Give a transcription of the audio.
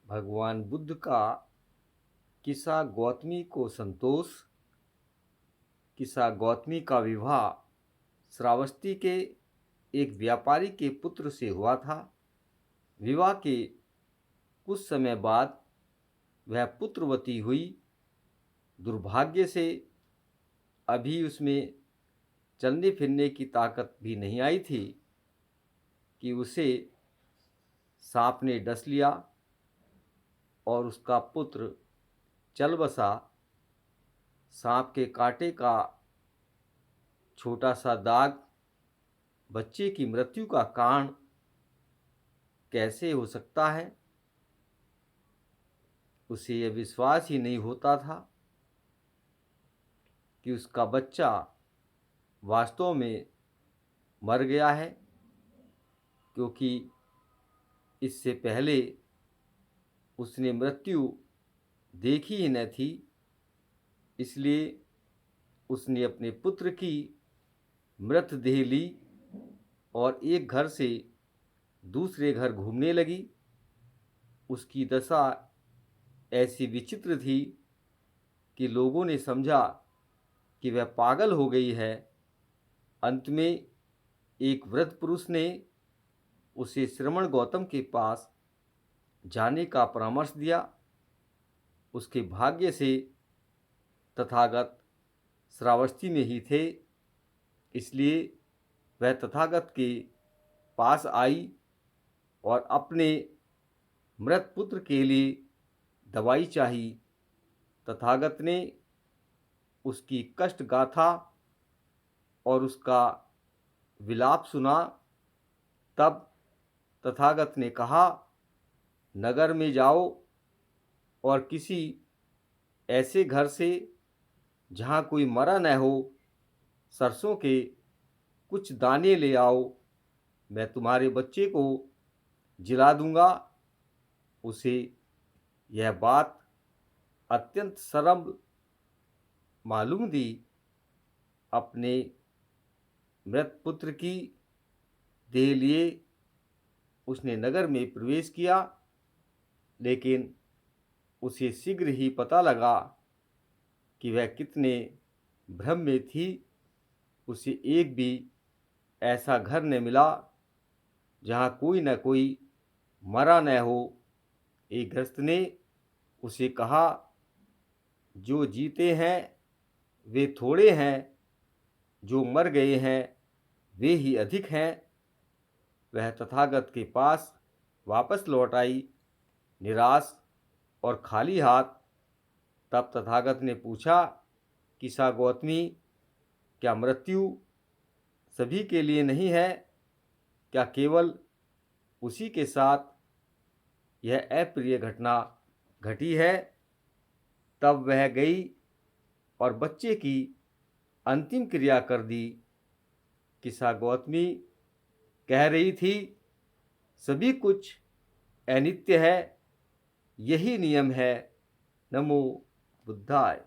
भगवान बुद्ध का किस्सा गौतमी को संतोष। किस्सा गौतमी का विवाह श्रावस्ती के एक व्यापारी के पुत्र से हुआ था। विवाह के कुछ समय बाद वह पुत्रवती हुई। दुर्भाग्य से अभी उसमें चलने फिरने की ताकत भी नहीं आई थी कि उसे सांप ने डस लिया और उसका पुत्र चल बसा। सांप के कांटे का छोटा सा दाग बच्चे की मृत्यु का कारण कैसे हो सकता है? उसे यह विश्वास ही नहीं होता था कि उसका बच्चा वास्तव में मर गया है, क्योंकि इससे पहले उसने मृत्यु देखी ही न थी। इसलिए उसने अपने पुत्र की मृतदेह ली और एक घर से दूसरे घर घूमने लगी। उसकी दशा ऐसी विचित्र थी कि लोगों ने समझा कि वह पागल हो गई है। अंत में एक वृद्ध पुरुष ने उसे श्रमण गौतम के पास जाने का परामर्श दिया। उसके भाग्य से तथागत श्रावस्ती में ही थे, इसलिए वह तथागत के पास आई और अपने मृत पुत्र के लिए दवाई चाही। तथागत ने उसकी कष्ट गाथा और उसका विलाप सुना। तब तथागत ने कहा, नगर में जाओ और किसी ऐसे घर से जहाँ कोई मरा न हो सरसों के कुछ दाने ले आओ। मैं तुम्हारे बच्चे को जिला दूंगा। उसे यह बात अत्यंत शर्म मालूम दी। अपने मृत पुत्र की देह लिए उसने नगर में प्रवेश किया, लेकिन उसे शीघ्र ही पता लगा कि वह कितने भ्रम में थी। उसे एक भी ऐसा घर न मिला जहाँ कोई न कोई मरा न हो। एक गृहस्थ ने उसे कहा, जो जीते हैं वे थोड़े हैं, जो मर गए हैं वे ही अधिक हैं। वह तथागत के पास वापस लौट आई, निराश और खाली हाथ। तब तथागत ने पूछा, किसा गौतमी, क्या मृत्यु सभी के लिए नहीं है? क्या केवल उसी के साथ यह अप्रिय घटना घटी है? तब वह गई और बच्चे की अंतिम क्रिया कर दी। किसा गौतमी कह रही थी, सभी कुछ अनित्य है, यही नियम है। नमो बुद्धाय।